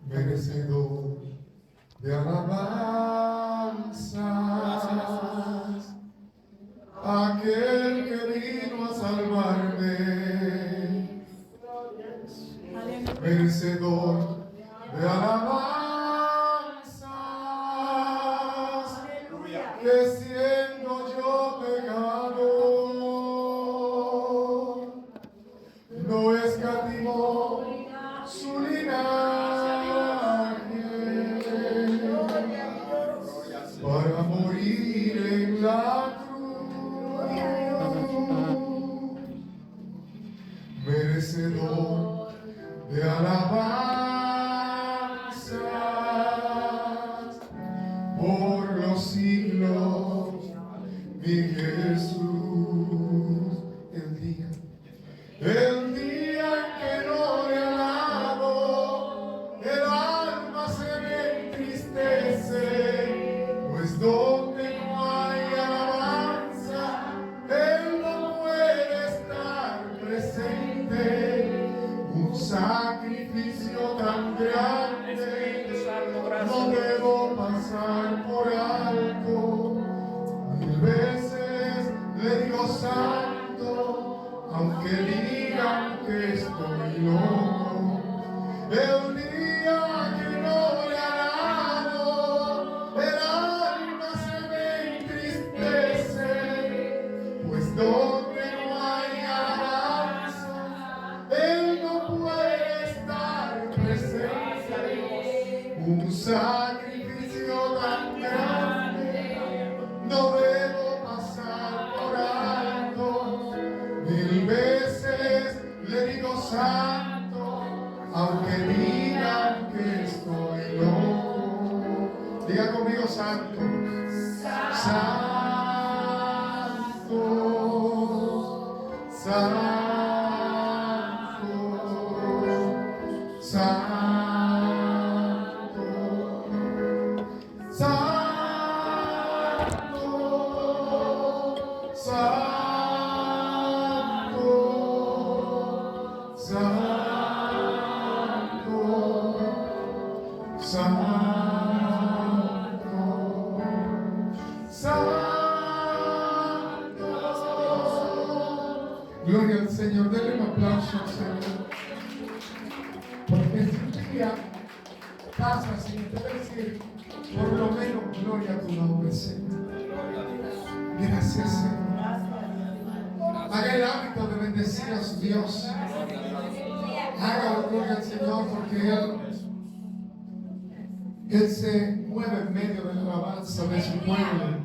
merecedor de alabanzas, aquel que vino a salvarme, merecedor de alabanzas, que siendo yo pecador, no escatimó su linaje para morir en la cruz, merecedor de alabanzas por los siglos, mi Jesús. El día en que no le alabo, el alma se me entristece, pues donde no hay alabanza, Él no puede estar presente. Un sacrificio tan grande no debo pasar por alto. 1000 veces le digo santo, aunque digan que estoy loco. El día que no le alabo, el alma se me entristece, pues donde no hay alabanza, Él no puede estar presente. Un sacrificio tan grande no debo pasar por alto. 1000 veces le digo santo, aunque digan que estoy loco. Diga conmigo santo. Santo, santo, santo, santo, santo, santo, santo, santo. Gloria al Señor. Denle un aplauso al Señor. Porque si un día pasa sin usted decir, por lo menos gloria a tu nombre, Señor. Gracias, Señor. Haga el hábito de bendecir a su Dios. Hágalo, gloria al Señor, porque Él se mueve en medio de la alabanza de su pueblo.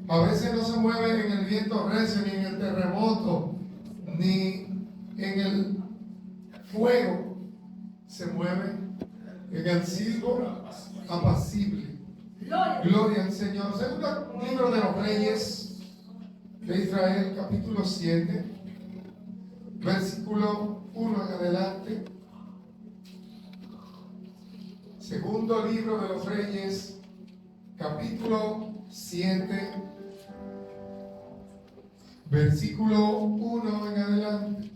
A veces no se mueve en el viento recio, ni en el terremoto, ni en el fuego. Se mueve en el silbo apacible. Gloria al Señor. Segundo libro de los Reyes de Israel, capítulo 7, versículo 1 en adelante. Segundo libro de los Reyes, capítulo 7, versículo 1 en adelante.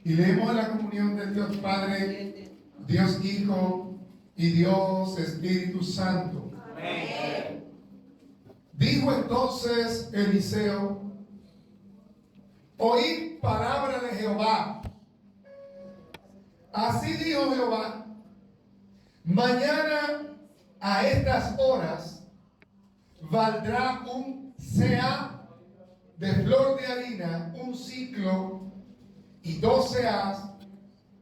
Y leemos en la comunión de Dios Padre, Dios Hijo y Dios Espíritu Santo. Amén. Dijo entonces Eliseo: oíd palabra de Jehová. Así dijo Jehová: mañana a estas horas valdrá un seah de flor de harina, un ciclo, y 2 seahs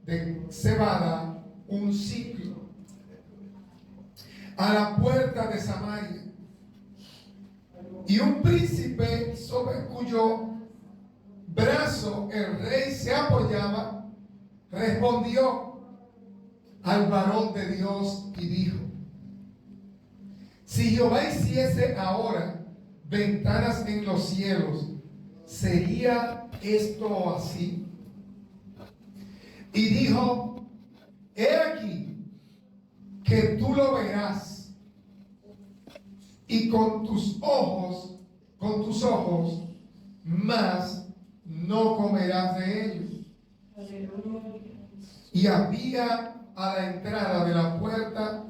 de cebada, un ciclo, a la puerta de Samaria. Y un príncipe sobre cuyo brazo el rey se apoyaba respondió al varón de Dios y dijo: si Jehová hiciese ahora ventanas en los cielos, ¿sería esto así? Y dijo: he aquí que tú lo verás, y con tus ojos, mas no comerás de ellos. Y había a la entrada de la puerta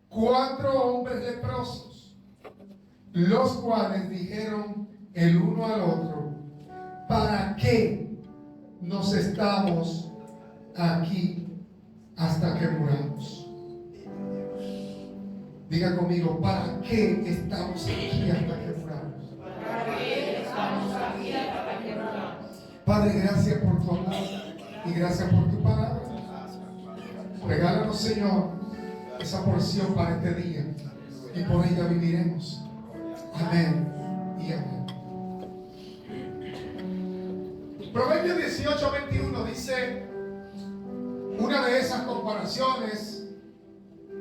4 hombres leprosos, los cuales dijeron el uno al otro: ¿para qué nos estamos aquí hasta que muramos? Diga conmigo: ¿para qué estamos aquí hasta que muramos? ¿Para qué estamos aquí hasta que muramos? Padre, gracias por tu amor y gracias por tu palabra. Regálanos, Señor, esa porción para este día, y por ella viviremos. Amén y amén. Proverbios 18:21 dice una de esas comparaciones,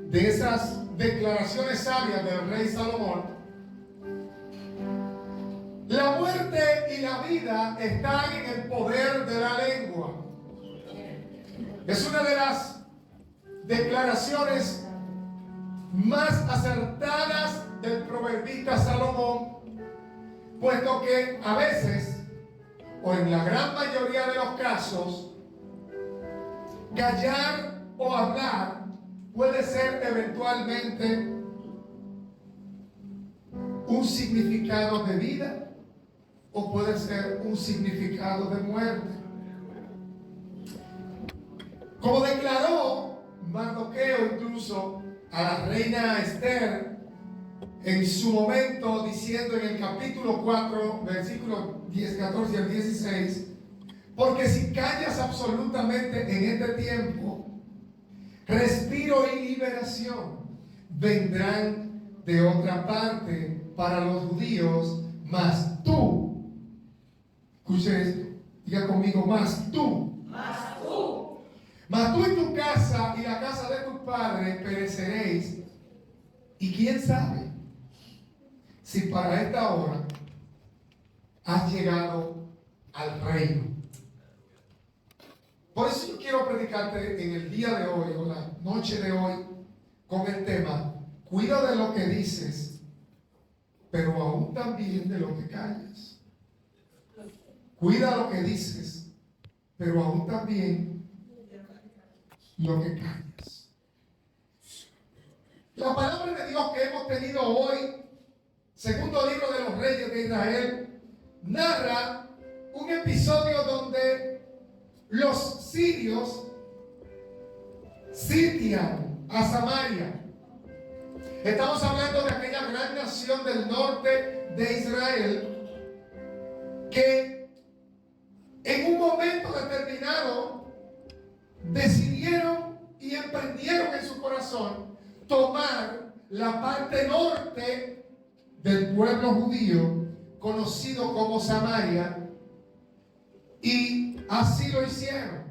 de esas declaraciones sabias del rey Salomón: la muerte y la vida están en el poder de la lengua. Es una de las declaraciones más acertadas del proverbista Salomón, puesto que a veces, o en la gran mayoría de los casos, callar o hablar puede ser eventualmente un significado de vida o puede ser un significado de muerte. Como declaró Mardoqueo incluso a la reina Esther en su momento, diciendo en el capítulo 4, versículos 10, 14 al 16: porque si callas absolutamente en este tiempo, respiro y liberación vendrán de otra parte para los judíos, mas tú, escuche esto, diga conmigo: mas tú y tu casa y la casa de tu padre pereceréis. Y quién sabe si para esta hora has llegado al reino. Por eso yo quiero predicarte en el día de hoy, o la noche de hoy, con el tema: cuida de lo que dices, pero aún también de lo que callas. Cuida lo que dices, pero aún también lo que callas. La palabra de Dios que hemos tenido hoy, segundo libro de los reyes de Israel, narra un episodio donde los sirios sitian a Samaria. Estamos hablando de aquella gran nación del norte de Israel que en un momento determinado decidieron y emprendieron en su corazón tomar la parte norte del pueblo judío conocido como Samaria, y así lo hicieron.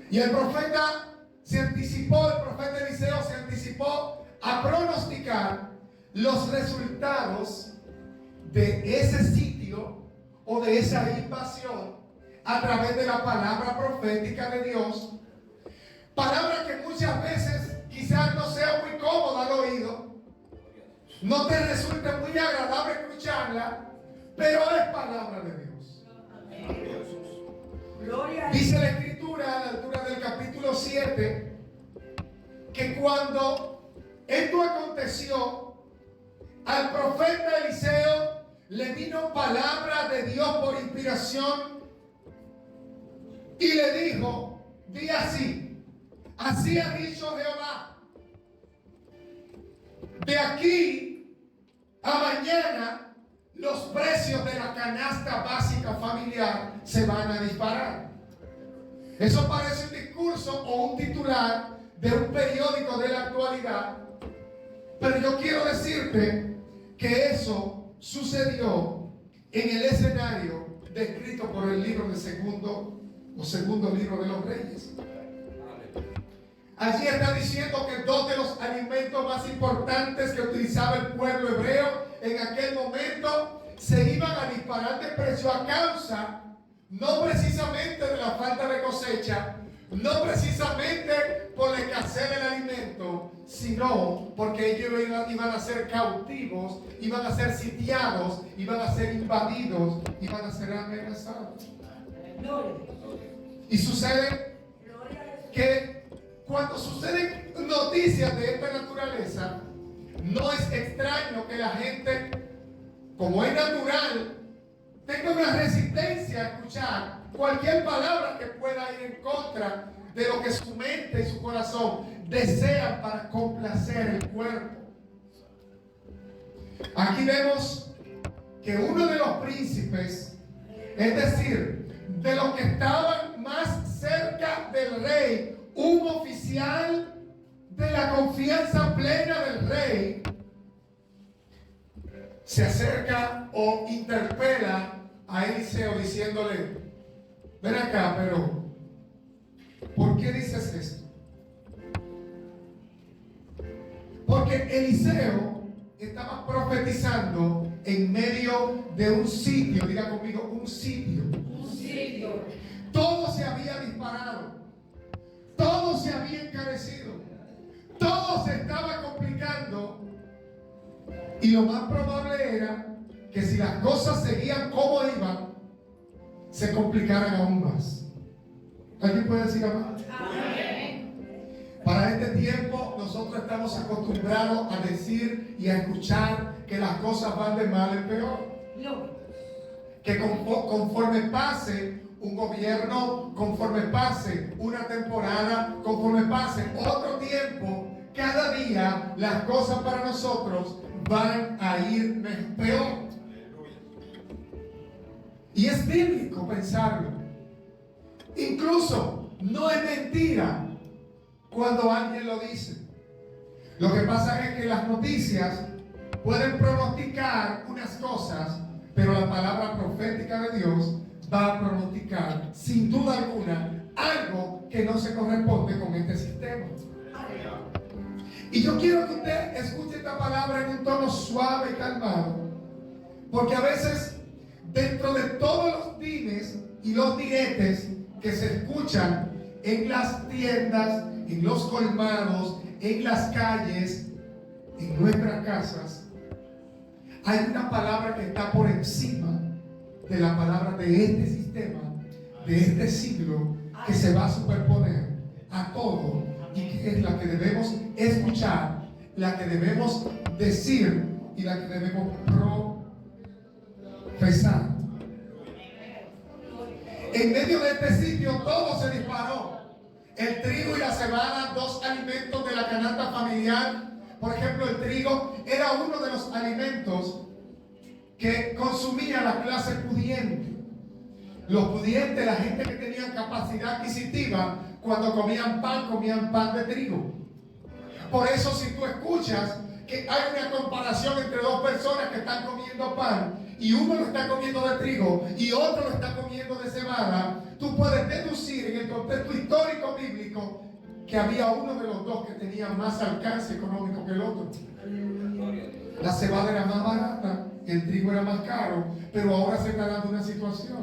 Y el profeta Eliseo se anticipó a pronosticar los resultados de ese sitio o de esa invasión a través de la palabra profética de Dios. Palabra que muchas veces quizás no sea muy cómoda al oído, no te resulte muy agradable escucharla, pero es palabra de Dios. Dice la Escritura a la altura del capítulo 7 que cuando esto aconteció, al profeta Eliseo le vino palabra de Dios por inspiración y le dijo: di así, así ha dicho Jehová, de aquí a mañana los precios de la canasta básica familiar se van a disparar. Eso parece un discurso o un titular de un periódico de la actualidad, pero yo quiero decirte que eso sucedió en el escenario descrito por el libro de segundo libro de los Reyes. Allí está diciendo que dos de los alimentos más importantes que utilizaba el pueblo hebreo en aquel momento se iban a disparar de precio a causa, no precisamente de la falta de cosecha, no precisamente por la escasez del alimento, sino porque ellos iban a ser cautivos, iban a ser sitiados, iban a ser invadidos, iban a ser amenazados. Y sucede que cuando suceden noticias de esta naturaleza, no es extraño que la gente, como es natural, tenga una resistencia a escuchar cualquier palabra que pueda ir en contra de lo que su mente y su corazón desean para complacer el cuerpo. Aquí vemos que uno de los príncipes, es decir, de los que estaban más cerca del rey, un oficial de la confianza plena del rey, se acerca o interpela a Eliseo diciéndole: ven acá, pero ¿por qué dices esto? Porque Eliseo estaba profetizando en medio de un sitio. Diga conmigo, un sitio. Un sitio. Todo se había disparado, todo se había encarecido, todo se estaba complicando, y lo más probable era que si las cosas seguían como iban, se complicaran aún más. ¿Alguien puede decir amén? Amén. Para este tiempo nosotros estamos acostumbrados a decir y a escuchar que las cosas van de mal en peor. Que conforme pase un gobierno, conforme pase una temporada, conforme pase otro tiempo, cada día las cosas para nosotros van a ir peor. Y es bíblico pensarlo. Incluso no es mentira cuando alguien lo dice. Lo que pasa es que las noticias pueden pronosticar unas cosas, pero la palabra profética de Dios va a pronosticar sin duda alguna algo que no se corresponde con este sistema. Y yo quiero que usted escuche esta palabra en un tono suave y calmado, porque a veces dentro de todos los dimes y los diretes que se escuchan en las tiendas, en los colmados, en las calles, en nuestras casas, hay una palabra que está por encima de la palabra de este sistema, de este siglo, que se va a superponer a todo, y que es la que debemos escuchar, la que debemos decir y la que debemos profesar. En medio de este sitio todo se disparó. El trigo y la cebada, dos alimentos de la canasta familiar. Por ejemplo, el trigo era uno de los alimentos que consumía la clase pudiente. Los pudientes, la gente que tenía capacidad adquisitiva, cuando comían pan de trigo. Por eso, si tú escuchas que hay una comparación entre dos personas que están comiendo pan, y uno lo está comiendo de trigo y otro lo está comiendo de cebada, tú puedes deducir en el contexto histórico bíblico que había uno de los dos que tenía más alcance económico que el otro. La cebada era más barata, el trigo era más caro, pero ahora se está dando una situación.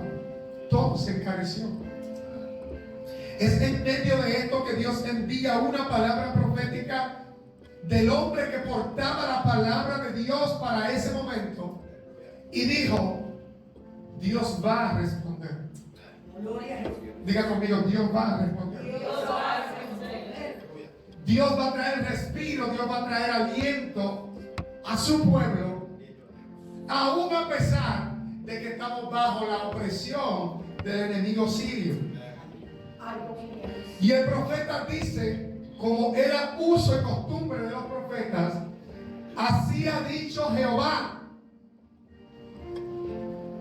Todo se encareció. Es en medio de esto que Dios envía una palabra profética del hombre que portaba la palabra de Dios para ese momento, y dijo: Dios va a responder. Diga conmigo: Dios va a responder. Dios va a traer respiro, Dios va a traer aliento a su pueblo, aún a pesar de que estamos bajo la opresión del enemigo sirio. Y el profeta dice, como era uso y costumbre de los profetas: así ha dicho Jehová.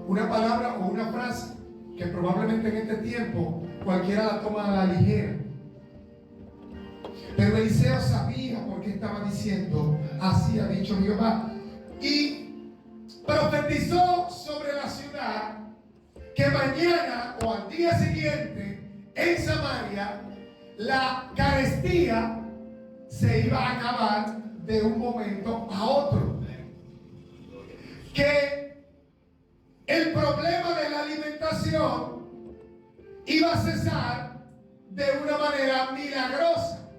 Una palabra o una frase que probablemente en este tiempo cualquiera la toma a la ligera. Pero Eliseo sabía por qué estaba diciendo: así ha dicho Jehová. Y profetizó sobre la ciudad que mañana o al día siguiente en Samaria la carestía se iba a acabar de un momento a otro. Que el problema de la alimentación iba a cesar de una manera milagrosa.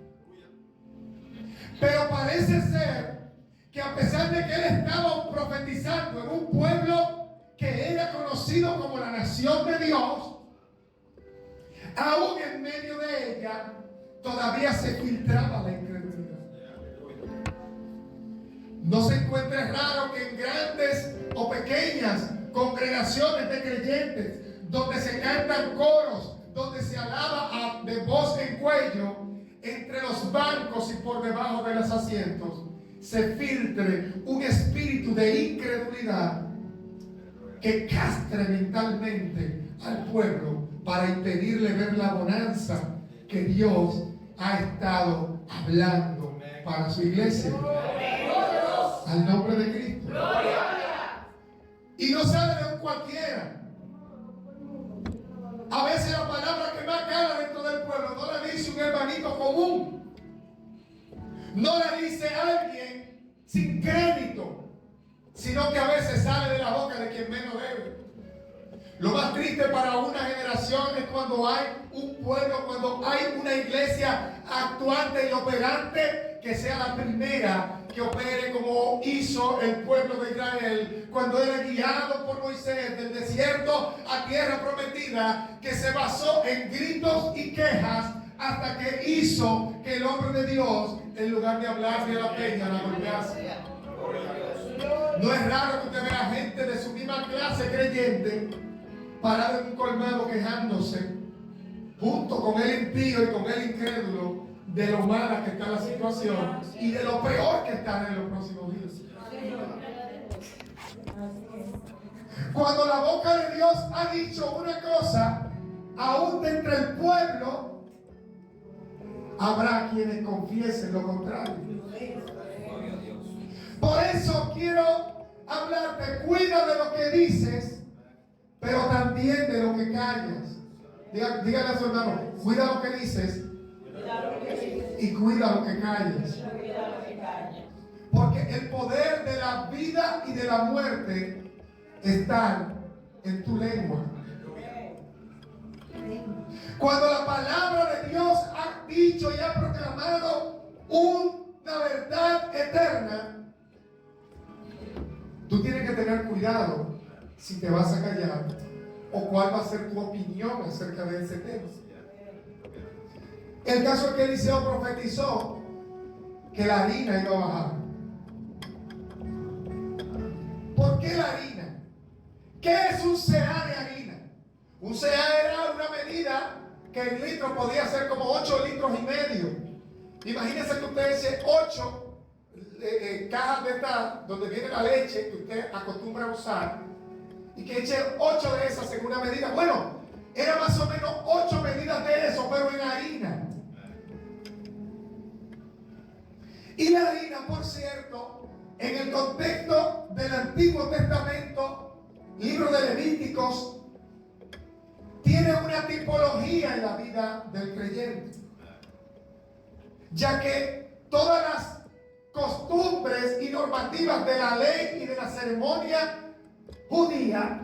Pero parece ser que a pesar de que él estaba profetizando en un pueblo que era conocido como la nación de Dios, aún en medio de ella, todavía se filtraba la incredulidad. No se encuentra raro que en grandes o pequeñas congregaciones de creyentes, donde se cantan coros, donde se alaba de voz en cuello, entre los bancos y por debajo de los asientos, se filtre un espíritu de incredulidad que castre mentalmente al pueblo para impedirle ver la bonanza que Dios ha estado hablando para su iglesia. Al nombre de Cristo. Y no sale de un cualquiera. A veces la palabra que más cala dentro del pueblo no la dice un hermanito común, no la dice alguien sin crédito, sino que a veces sale de la boca de quien menos debe. Lo más triste para una generación es cuando hay un pueblo, cuando hay una iglesia actuante y operante, que sea la primera que opere como hizo el pueblo de Israel cuando era guiado por Moisés del desierto a tierra prometida, que se basó en gritos y quejas hasta que hizo que el hombre de Dios, en lugar de hablarle a la peña, la golpease. No es raro que usted vea gente de su misma clase creyente parado en un colmado quejándose junto con el impío y con el incrédulo de lo mala que está la situación y de lo peor que están en los próximos días. Cuando la boca de Dios ha dicho una cosa, aún de entre el pueblo habrá quienes confiesen lo contrario. Por eso quiero hablarte, cuida de lo que dices, pero también de lo que callas. Dígale a su hermano, cuida lo que dices y cuida lo que callas. Porque el poder de la vida y de la muerte está en tu lengua. Cuando la palabra de Dios ha dicho y ha proclamado una verdad eterna, tú tienes que tener cuidado si te vas a callar o cuál va a ser tu opinión acerca de ese tema. El caso es que Eliseo profetizó que la harina iba a bajar. ¿Por qué la harina? ¿Qué es un CA de harina? Un CA era una medida que en litros podía ser como 8 litros y medio. Imagínense que usted eche 8 cajas de estas donde viene la leche que usted acostumbra a usar y que eche 8 de esas en una medida. Bueno, era más o menos 8 medidas de eso, pero en harina. Y la harina, por cierto, en el contexto del Antiguo Testamento, libro de Levíticos, tiene una tipología en la vida del creyente, ya que todas las costumbres y normativas de la ley y de la ceremonia judía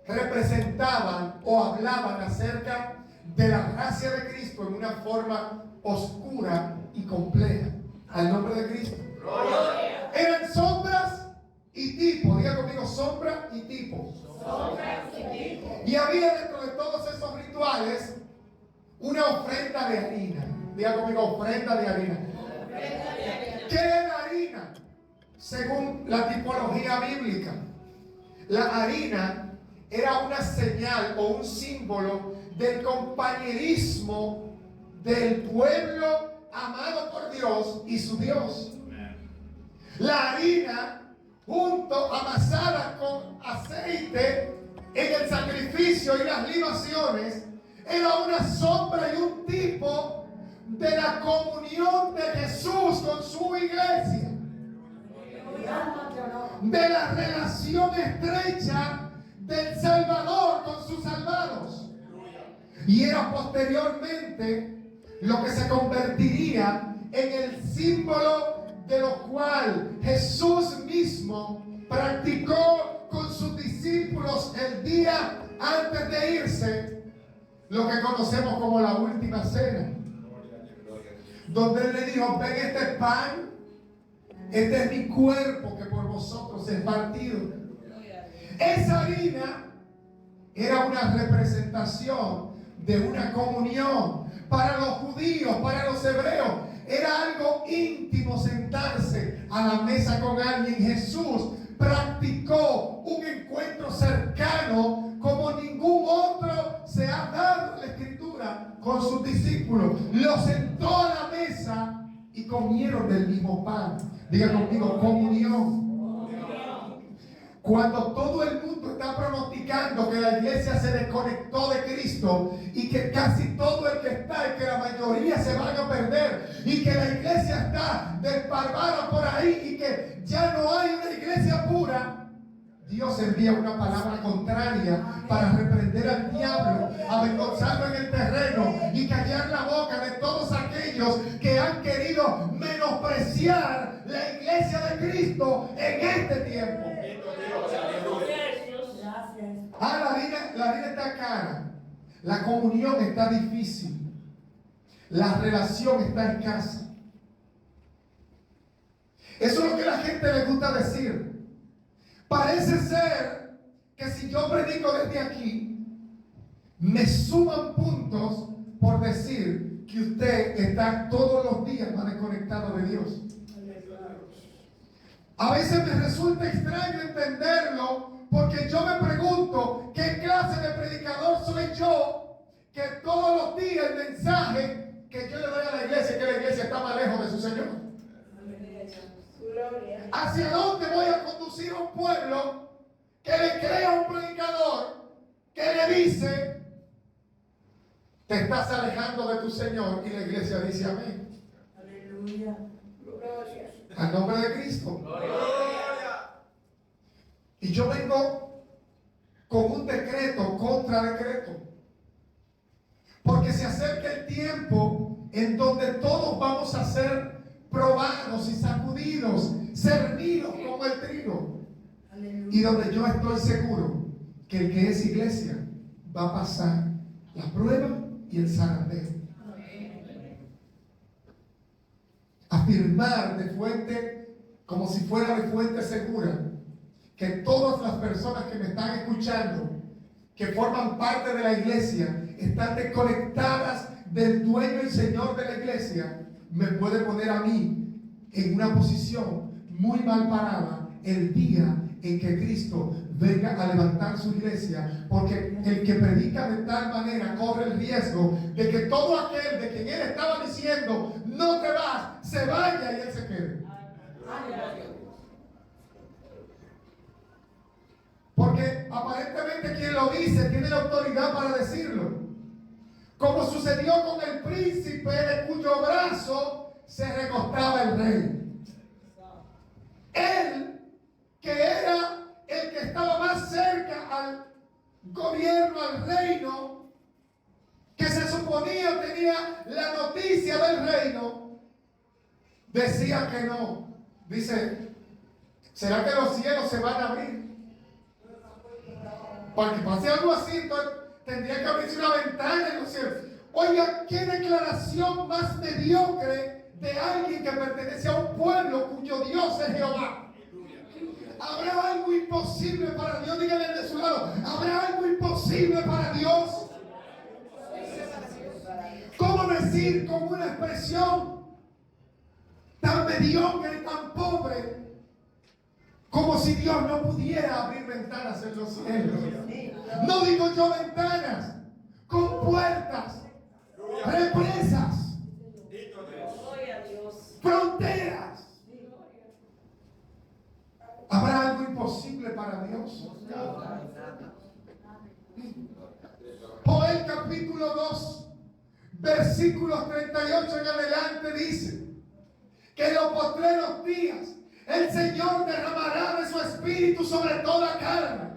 representaban o hablaban acerca de la gracia de Cristo en una forma oscura y compleja. Al nombre de Cristo. Gloria. Eran sombras y tipos. Diga conmigo, sombra y tipo. Sombras y tipos. Y había dentro de todos esos rituales una ofrenda de harina. Diga conmigo, ofrenda de harina. Ofrenda de harina. ¿Qué es la harina? Según la tipología bíblica, la harina era una señal o un símbolo del compañerismo del pueblo amado por Dios y su Dios. La harina, amasada con aceite en el sacrificio y las libaciones, era una sombra y un tipo de la comunión de Jesús con su iglesia, de la relación estrecha del Salvador con sus salvados. Y era posteriormente lo que se convertiría en el símbolo de lo cual Jesús mismo practicó con sus discípulos el día antes de irse, lo que conocemos como la última cena, donde Él le dijo: ven, este pan, este es mi cuerpo que por vosotros es partido. Esa harina era una representación de una comunión. Para los judíos, para los hebreos, era algo íntimo sentarse a la mesa con alguien. Jesús practicó un encuentro cercano como ningún otro se ha dado en la Escritura con sus discípulos. Los sentó a la mesa y comieron del mismo pan. Diga conmigo, comunión. Cuando todo el mundo está pronosticando que la iglesia se desconectó de Cristo y que casi todo el que está y que la mayoría se van a perder y que la iglesia está desparvada por ahí y que ya no hay una iglesia pura, Dios envía una palabra contraria para reprender al diablo, avergonzarlo en el terreno y callar la boca de todos aquellos que han querido menospreciar la iglesia de Cristo en este tiempo. La vida está cara, la comunión está difícil, la relación está escasa. Eso es lo que a la gente le gusta decir. Parece ser que si yo predico desde aquí, me suman puntos por decir que usted está todos los días más desconectado de Dios. A veces me resulta extraño entenderlo, porque yo me pregunto qué clase de predicador soy yo, que todos los días el mensaje que yo le doy a la iglesia es que la iglesia está más lejos de su Señor. ¿Hacia dónde voy a conducir a un pueblo que le crea a un predicador que le dice, te estás alejando de tu Señor? Y la iglesia dice amén. Aleluya. Gloria. Al nombre de Cristo. Gloria. Y yo vengo con un decreto contra decreto. Porque se acerca el tiempo en donde todos vamos a ser probados y sacudidos, cernidos como el trigo. Aleluya. Y donde yo estoy seguro que el que es iglesia va a pasar la prueba y el zarandeo. Afirmar de fuente, como si fuera de fuente segura, que todas las personas que me están escuchando, que forman parte de la iglesia, están desconectadas del dueño y señor de la iglesia, me puede poner a mí en una posición muy mal parada el día en que Cristo venga a levantar su iglesia, porque el que predica de tal manera corre el riesgo de que todo aquel de quien él estaba diciendo no te vas, se vaya y él se quede. Porque aparentemente quien lo dice tiene la autoridad para decirlo, como sucedió con el príncipe de cuyo brazo se recostaba el rey. Él, que era el que estaba más cerca al gobierno, al reino, que se suponía tenía la noticia del reino, decía que no. Dice, ¿será que los cielos se van a abrir? Para que pase algo así, entonces tendría que abrirse una ventana en los cielos. Oiga, qué declaración más mediocre de alguien que pertenece a un pueblo cuyo Dios es Jehová. ¿Habrá algo imposible para Dios? Díganle de su lado, ¿habrá algo imposible para Dios? ¿Cómo decir con una expresión tan mediocre y tan pobre, como si Dios no pudiera abrir ventanas en los cielos? No digo yo ventanas, con puertas, represas, fronteras. ¿Habrá algo imposible para Dios? Joel capítulo 2, versículos 38 en adelante dice que en los postreros días el Señor derramará de su espíritu sobre toda carne,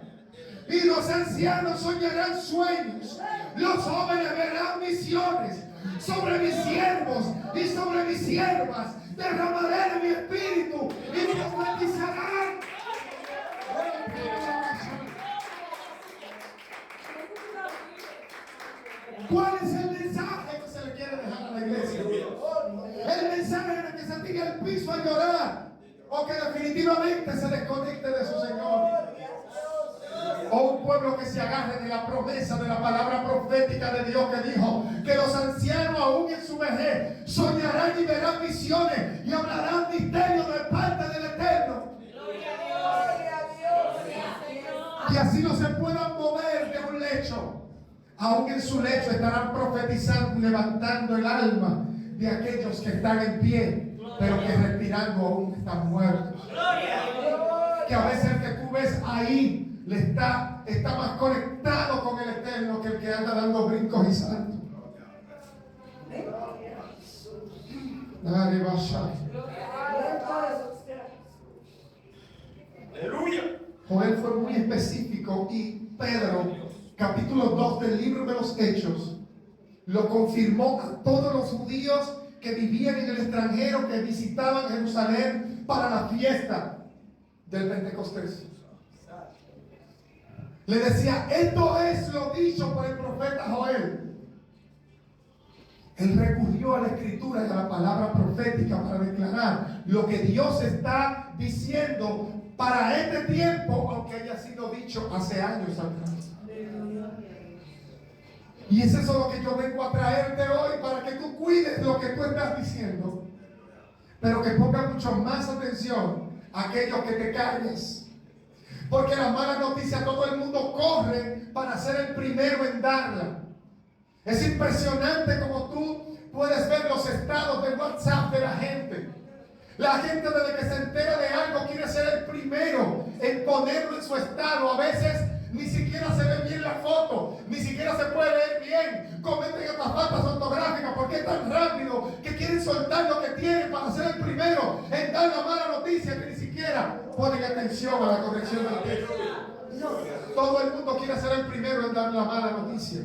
y los ancianos soñarán sueños, los jóvenes verán visiones. Sobre mis siervos y sobre mis siervas derramaré de mi espíritu y profetizarán. ¿Cuál es el mensaje que se le quiere dejar a la iglesia? El mensaje en el que se tire al piso a llorar, o que definitivamente se desconecte de su Señor, o un pueblo que se agarre de la promesa de la palabra profética de Dios que dijo que los ancianos aún en su vejez soñarán y verán visiones y hablarán misterios de parte del Eterno. Y así no se puedan mover de un lecho. Aún en su lecho estarán profetizando y levantando el alma de aquellos que están en pie, pero que respirando aún están muertos. Que a veces el que tú ves ahí está más conectado con el Eterno que el que anda dando brincos y saltos. Aleluya. Joel fue muy específico y Pedro, capítulo 2 del libro de los Hechos, lo confirmó a todos los judíos que vivían en el extranjero, que visitaban Jerusalén para la fiesta del Pentecostés. Le decía, esto es lo dicho por el profeta Joel. Él recurrió a la escritura y a la palabra profética para declarar lo que Dios está diciendo para este tiempo, aunque haya sido dicho hace años atrás. Y es eso lo que yo vengo a traerte hoy, para que tú cuides lo que tú estás diciendo, pero que pongas mucho más atención a aquellos que te calles. Porque las malas noticias todo el mundo corre para ser el primero en darla. Es impresionante como tú puedes ver los estados de WhatsApp de la gente. La gente desde que se entera de algo quiere ser el primero en ponerlo en su estado. A veces ni siquiera se ve bien la foto, ni siquiera se puede leer bien. Cometen otras faltas ortográficas porque es tan rápido que quieren soltar lo que tienen para ser el primero en dar la mala noticia, que ni siquiera ponen atención a la corrección del texto. Todo el mundo quiere ser el primero en dar la mala noticia.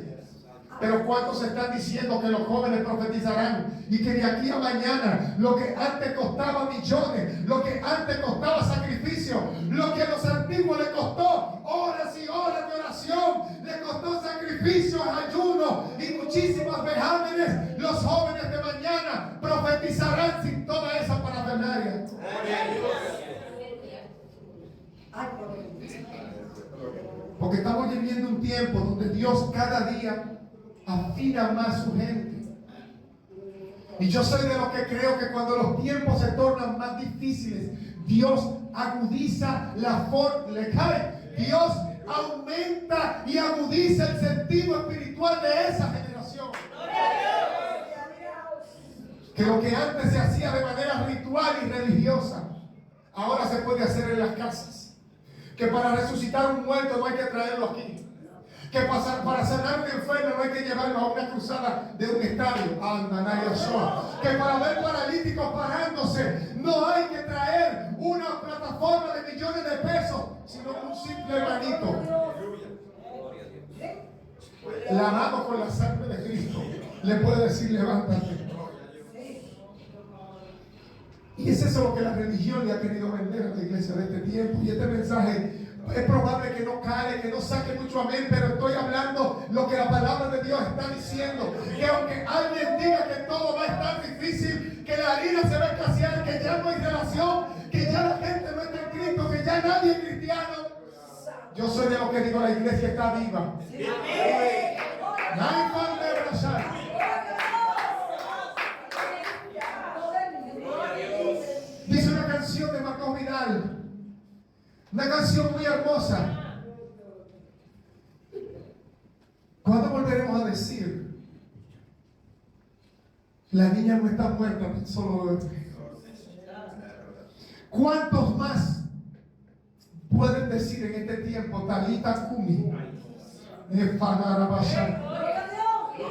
Pero ¿cuántos están diciendo que los jóvenes profetizarán y que de aquí a mañana lo que antes costaba millones, lo que antes costaba sacrificio, lo que a los antiguos les costó horas y horas de oración, les costó sacrificios, ayuno y muchísimas vejámenes, los jóvenes de mañana profetizarán sin toda esa parafernalia? Porque estamos viviendo un tiempo donde Dios cada día afina más su gente. Y yo soy de los que creo que cuando los tiempos se tornan más difíciles, Dios agudiza la forma, Dios aumenta y agudiza el sentido espiritual de esa generación. Que lo que antes se hacía de manera ritual y religiosa, ahora se puede hacer en las casas. Que para resucitar un muerto no hay que traerlo aquí. Que para sanar un enfermo no hay que llevarlo a una cruzada de un estadio. Que para ver paralíticos parándose no hay que traer una plataforma de millones de pesos, sino un simple hermanito lavado con la sangre de Cristo le puede decir levántate. Y es eso lo que la religión le ha querido vender a la iglesia de este tiempo. Y este mensaje es probable que no cale, que no saque mucho amén, pero estoy hablando lo que la palabra de Dios está diciendo. Que aunque alguien diga que todo va a estar difícil, que la harina se va a escasear, que ya no hay relación, que ya la gente no está en Cristo, que ya nadie es cristiano, yo soy de los que digo la iglesia está viva. Nadie puede abrazar. Dice una canción de Marcos Vidal, una canción muy hermosa. ¿Cuándo volveremos a decir la niña no está muerta, solo duerme? ¿Cuántos más pueden decir en este tiempo Talita Kumi?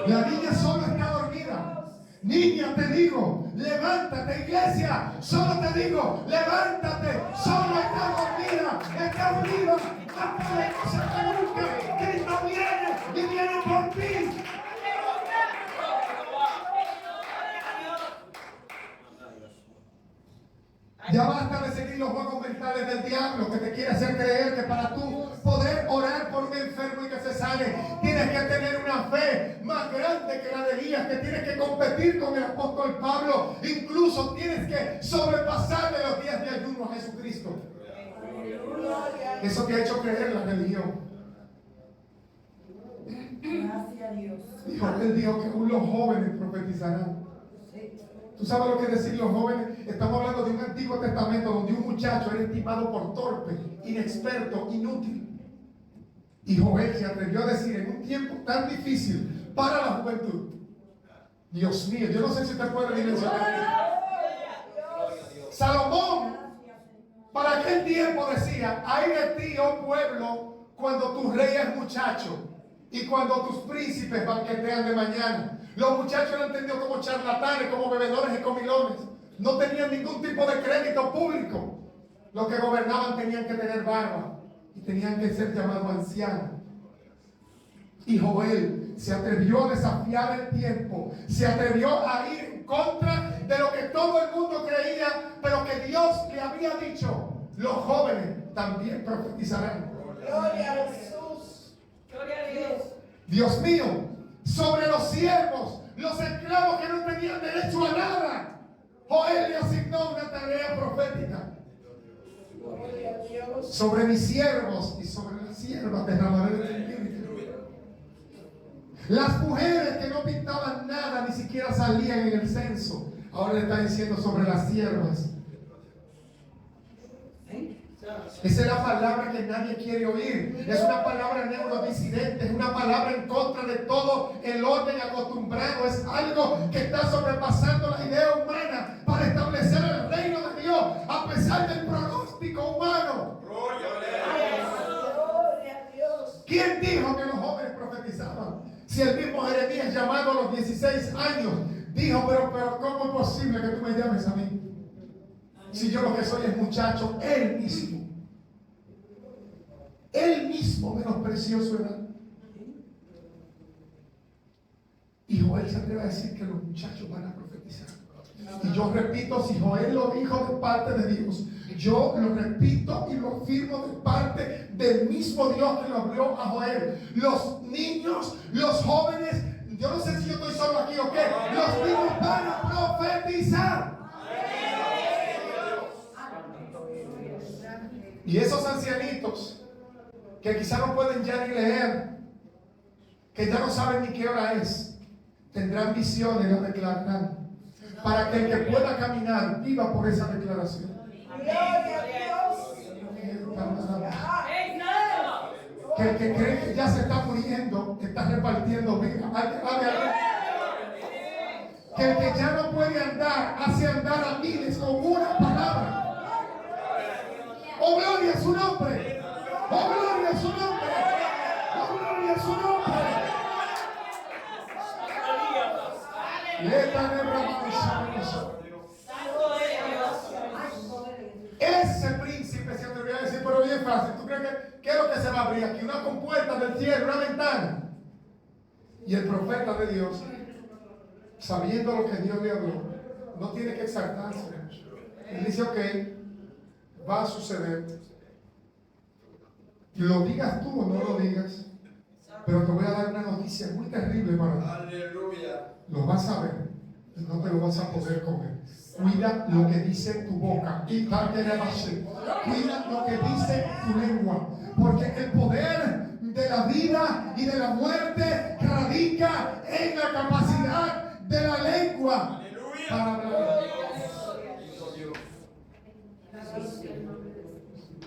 La niña solo está dormida. Niña, te digo, levántate. Iglesia, solo te digo, levántate. Solo está dormida, está viva, más poderosa que nunca. Cristo viene y viene por ti. Ya basta de seguir los juegos mentales del diablo que te quiere hacer creer que para tú poder orar por un enfermo y que se sane, tienes que tener una fe más grande que la de Elías, que tienes que competir con el apóstol Pablo, incluso tienes que sobrepasarle los días de ayuno a Jesucristo. Eso te ha hecho creer la religión. Y Joel dijo que aún los jóvenes profetizarán. ¿Tú sabes lo que decir los jóvenes? Estamos hablando de un Antiguo Testamento donde un muchacho era estimado por torpe, inexperto, inútil. Y Joel se atrevió a decir en un tiempo tan difícil para la juventud. Dios mío, yo no sé si usted puede dimensionar. Salomón, para aquel tiempo decía: ay de ti, oh pueblo, cuando tu rey es muchacho y cuando tus príncipes banquetean de mañana. Los muchachos eran entendidos como charlatanes, como bebedores y comilones. No tenían ningún tipo de crédito público. Los que gobernaban tenían que tener barba y tenían que ser llamados ancianos. Y Joel se atrevió a desafiar el tiempo, se atrevió a ir en contra de lo que todo el mundo creía, pero que Dios le había dicho: los jóvenes también profetizarán. Gloria a Jesús. Gloria a Dios. Dios mío, sobre los siervos, los esclavos que no tenían derecho a nada, Joel le asignó una tarea profética. Gloria a Dios. Sobre mis siervos y sobre las siervas derramaré de mi espíritu. Las mujeres que no pintaban nada, ni siquiera salían en el censo, ahora le está diciendo sobre las siervas. Esa es la palabra que nadie quiere oír. Es una palabra neurodisidente, es una palabra en contra de todo el orden acostumbrado. Es algo que está sobrepasando la idea humana para establecer el reino de Dios a pesar del pronóstico humano. Gloria a Dios. ¿Quién dijo que los jóvenes profetizaban? Si el mismo Jeremías, llamado a los 16 años, dijo: pero ¿cómo es posible que tú me llames a mí? Si yo lo que soy es muchacho. Él mismo menospreció su edad. Y Joel se atreve a decir que los muchachos van a profetizar. Y yo repito, si Joel lo dijo de parte de Dios, yo lo repito y lo afirmo de parte del mismo Dios que lo habló a Joel. Los niños, los jóvenes, yo no sé si yo estoy solo aquí o qué, los niños van a profetizar. Y esos ancianitos que quizá no pueden ya ni leer, que ya no saben ni qué hora es, tendrán visiones y las declararán, para que el que pueda caminar viva por esa declaración. Gloria a Dios. Que el que cree que ya se está muriendo está repartiendo vida. Que el que ya no puede andar hace andar a miles con una palabra. ¡Oh, gloria a su nombre! ¡Oh, gloria a su nombre! ¡Oh, gloria a su nombre! Ese príncipe se atrevió a decir: pero bien fácil, ¿tú crees que qué es lo que se va a abrir aquí? Una compuerta del cielo, una ventana. Y el profeta de Dios, sabiendo lo que Dios le habló, no tiene que exaltarse. Él dice: ok, va a suceder. Lo digas tú o no lo digas, pero te voy a dar una noticia muy terrible para ti. Aleluya. Lo vas a ver y no te lo vas a poder comer. Cuida lo que dice tu boca. Cuida lo que dice tu lengua. Porque el poder de la vida y de la muerte radica en la capacidad de la lengua para hablar.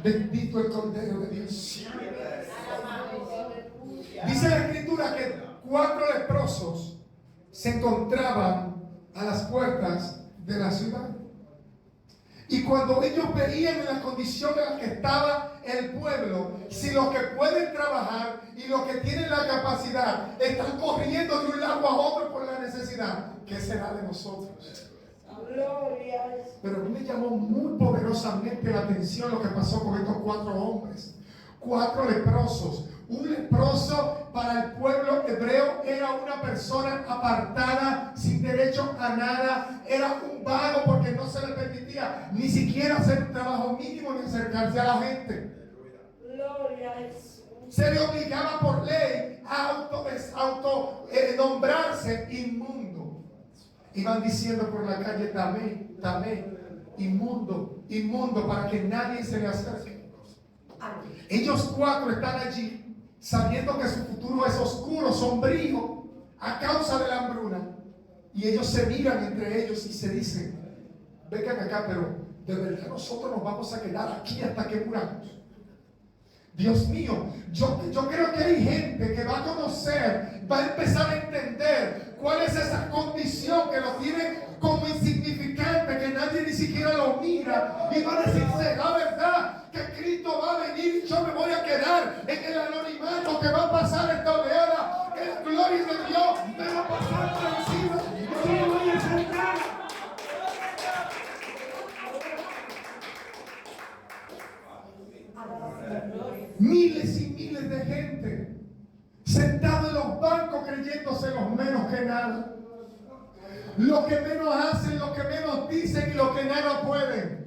Bendito el Cordero de Dios. Dice la Escritura que 4 leprosos se encontraban a las puertas de la ciudad. Y cuando ellos veían en la condición en la que estaba el pueblo, si los que pueden trabajar y los que tienen la capacidad están corriendo de un lado a otro por la necesidad, ¿qué será de nosotros? Pero a mí me llamó muy poderosamente la atención lo que pasó con estos 4 hombres. 4 leprosos. Un leproso para el pueblo hebreo era una persona apartada, sin derecho a nada. Era un vago porque no se le permitía ni siquiera hacer un trabajo mínimo ni acercarse a la gente. Se le obligaba por ley a nombrarse inmundo. Iban diciendo por la calle: tamé, tamé, inmundo, inmundo, para que nadie se le acerque. Ellos 4 están allí sabiendo que su futuro es oscuro, sombrío, a causa de la hambruna. Y ellos se miran entre ellos y se dicen, vengan acá, pero de verdad nosotros nos vamos a quedar aquí hasta que muramos. Dios mío, yo creo que hay gente que va a conocer, va a empezar a entender cuál es esa condición que lo tiene como insignificante, que nadie ni siquiera lo mira, y va a decirse la verdad, que Cristo va a venir y yo me voy a quedar en el anonimato, que va a pasar esta oleada, que la gloria de Dios me va a pasar por encima, yo me voy a sentar. Miles y miles de gente sentados en los bancos creyéndose los menos que nada, los que menos hacen, los que menos dicen y los que nada pueden.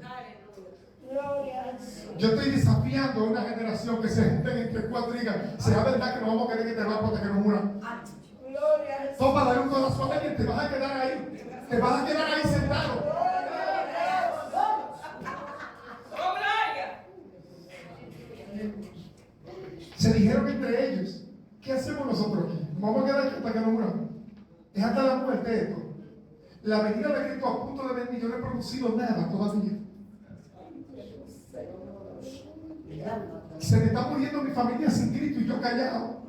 Yo estoy desafiando a una generación que se junten entre cuatro y digan, será verdad que nos vamos a querer que te vas hasta que nos muran. Toma, dale un corazón a alguien, te vas a quedar ahí, te vas a quedar ahí sentado. Se dijeron entre ellos, ¿qué hacemos nosotros aquí? Vamos a quedar aquí hasta que nos muramos. Es hasta la muerte esto. La venida de Cristo a punto de venir, yo no he producido nada todavía. Se me está muriendo mi familia sin Cristo y yo callado.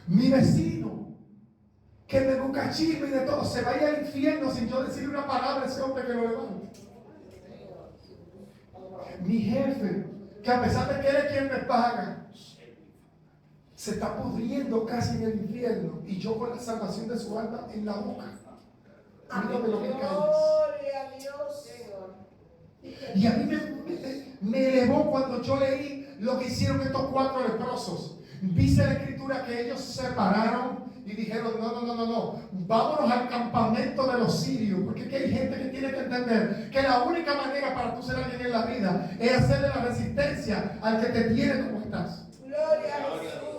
Mi vecino, que me busca chisme y de todo, se va a ir al infierno sin yo decirle una palabra a ese hombre que lo levante. Mi jefe, que a pesar de que él es quien me paga, se está pudriendo casi en el infierno y yo con la salvación de su alma en la boca. Mírame lo que calles. Y a mí me elevó cuando yo leí lo que hicieron estos cuatro leprosos. Dice la escritura que ellos se separaron y dijeron, no, vámonos al campamento de los sirios, porque aquí hay gente que tiene que entender que la única manera para tú ser alguien en la vida es hacerle la resistencia al que te tiene como estás. Gloria a Jesús.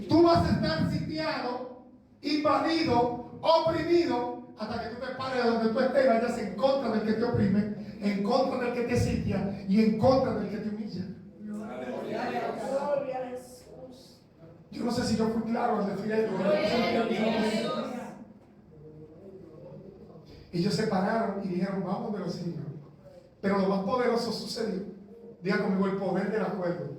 Tú vas a estar sitiado, invadido, oprimido, hasta que tú te pares de donde tú estés y vayas en contra del que te oprime, en contra del que te sitia y en contra del que te humilla. Gloria a Jesús. Yo no sé si yo fui claro al decir esto. Ellos se pararon y dijeron, vamos de los sirios. Pero lo más poderoso sucedió. Diga conmigo, el poder del acuerdo.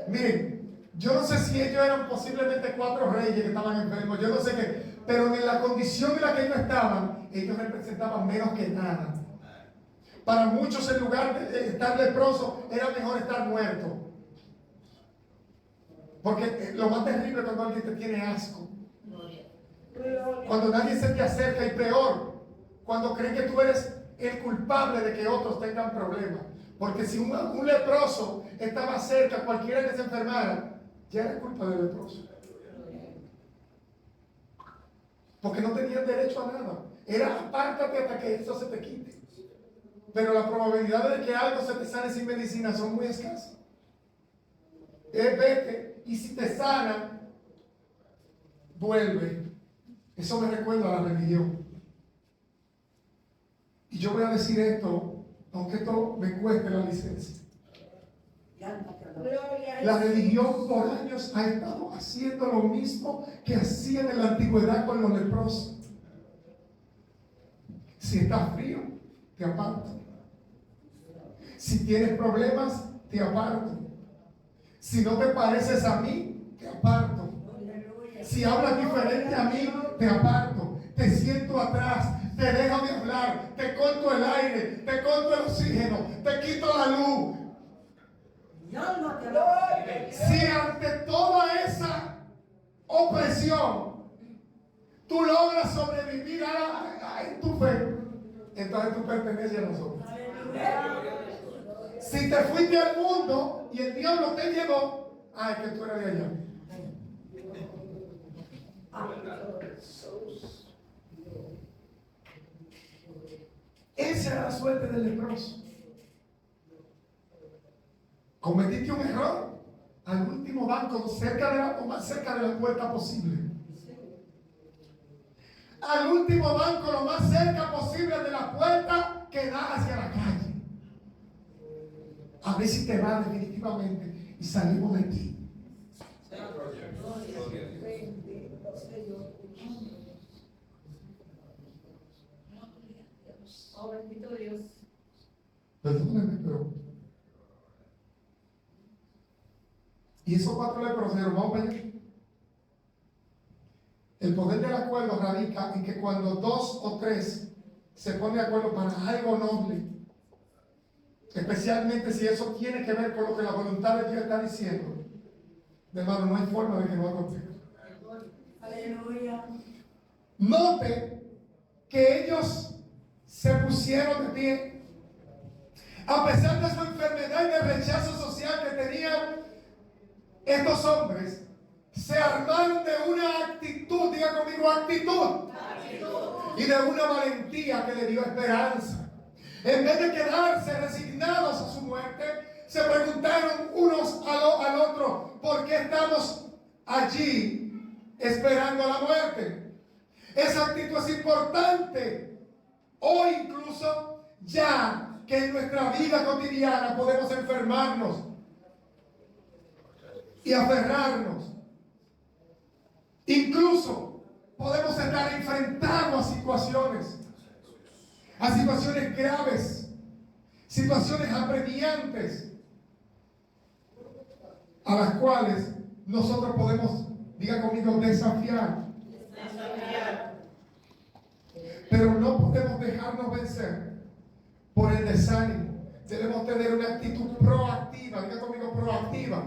Miren, yo no sé si ellos eran posiblemente cuatro reyes que estaban enfermos, yo no sé qué, pero en la condición en la que ellos estaban, ellos representaban menos que nada. Para muchos, en lugar de estar leproso, era mejor estar muerto. Porque lo más terrible es cuando alguien te tiene asco. Cuando nadie se te acerca, y peor, cuando creen que tú eres el culpable de que otros tengan problemas. Porque si un leproso estaba cerca, cualquiera que se enfermara, ya era culpa del leproso. Porque no tenían derecho a nada. Era apártate hasta que eso se te quite. Pero la probabilidad de que algo se te sane sin medicina son muy escasas. Vete, y si te sana, vuelve. Eso me recuerda a la religión. Y yo voy a decir esto, aunque esto me cueste la licencia. La religión por años ha estado haciendo lo mismo que hacían en la antigüedad con los leprosos. Si estás frío, te aparto. Si tienes problemas, te aparto. Si no te pareces a mí, te aparto. Si hablas diferente a mí, te aparto. Te siento atrás, te dejo de hablar, te corto el aire, te corto el oxígeno, te quito la luz. Si ante toda esa opresión tú logras sobrevivir en tu fe, entonces tú perteneces a nosotros. Si te fuiste al mundo y el diablo te llevó, es que tú eres de allá. Esa era la suerte del leproso. Cometiste un error al último banco, o más cerca de la puerta posible. Al último banco, lo más cerca posible de la puerta que da hacia la calle. a ver si te vas definitivamente y salimos de ti. Bendito Señor. Oh, bendito Dios. Perdóneme, pero. Y esos 4 leproseros, vamos para allá. El poder del acuerdo radica en que cuando 2 o 3 se ponen de acuerdo para algo noble, especialmente si eso tiene que ver con lo que la voluntad de Dios está diciendo, de hermano, no hay forma de que no acontezca. Aleluya. Note que ellos se pusieron de pie. A pesar de su enfermedad y del rechazo social que tenían estos hombres, se armaron de una actitud, diga conmigo actitud, y de una valentía que le dio esperanza. En vez de quedarse resignados a su muerte, se preguntaron unos al otro, ¿por qué estamos allí esperando la muerte? Esa actitud es importante. Hoy incluso ya que en nuestra vida cotidiana podemos enfermarnos y aferrarnos. Incluso podemos estar enfrentados a situaciones graves, situaciones apremiantes, a las cuales nosotros podemos, diga conmigo, desafiar. Pero no podemos dejarnos vencer por el desánimo. Debemos tener una actitud proactiva, diga conmigo, proactiva.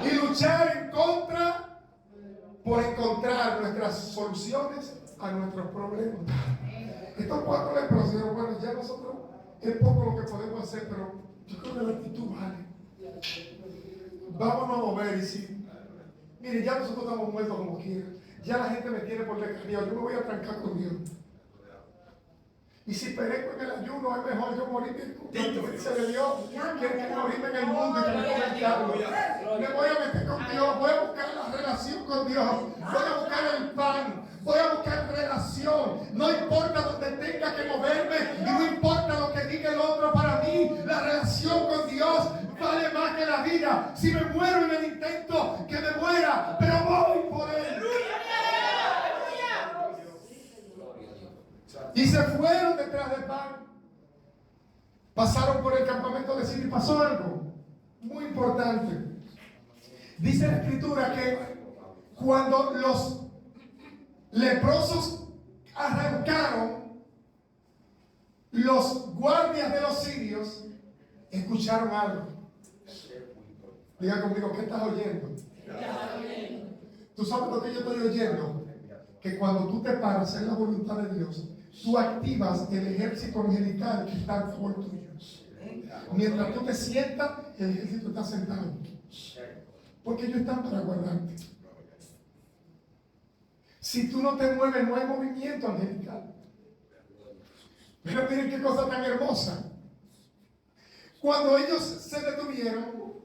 Y luchar en contra por encontrar nuestras soluciones a nuestros problemas. Estos 4 leprosos, bueno, ya nosotros es poco lo que podemos hacer, pero yo creo que la actitud vale. Vámonos a mover y si, mire, ya nosotros estamos muertos como quiera. Ya la gente me tiene por descarriado. Yo me voy a trancar con Dios. Y si perezco en el ayuno, es mejor yo morirme con la presencia de Dios que morirme en el mundo y que me coma el diablo. Me voy a meter con Dios, voy a buscar la relación con Dios, voy a buscar el pan, voy a buscar relación. No importa donde tenga que moverme y no importa lo que diga el otro, para mí la relación con Dios vale más que la vida. Si me muero en el intento, que me muera, pero voy por Él. Y se fueron detrás del pan. Pasaron por el campamento de Siria y pasó algo muy importante. Dice la escritura que cuando los leprosos arrancaron, los guardias de los sirios escucharon algo. Diga conmigo, ¿qué estás oyendo? ¿Tú sabes lo que yo estoy oyendo? Que cuando tú te paras en la voluntad de Dios, tú activas el ejército angelical que está a favor tuyo. Mientras tú te sientas, el ejército está sentado. Porque ellos están para guardarte. Si tú no te mueves, no hay movimiento angelical. Pero miren qué cosa tan hermosa. Cuando ellos se detuvieron,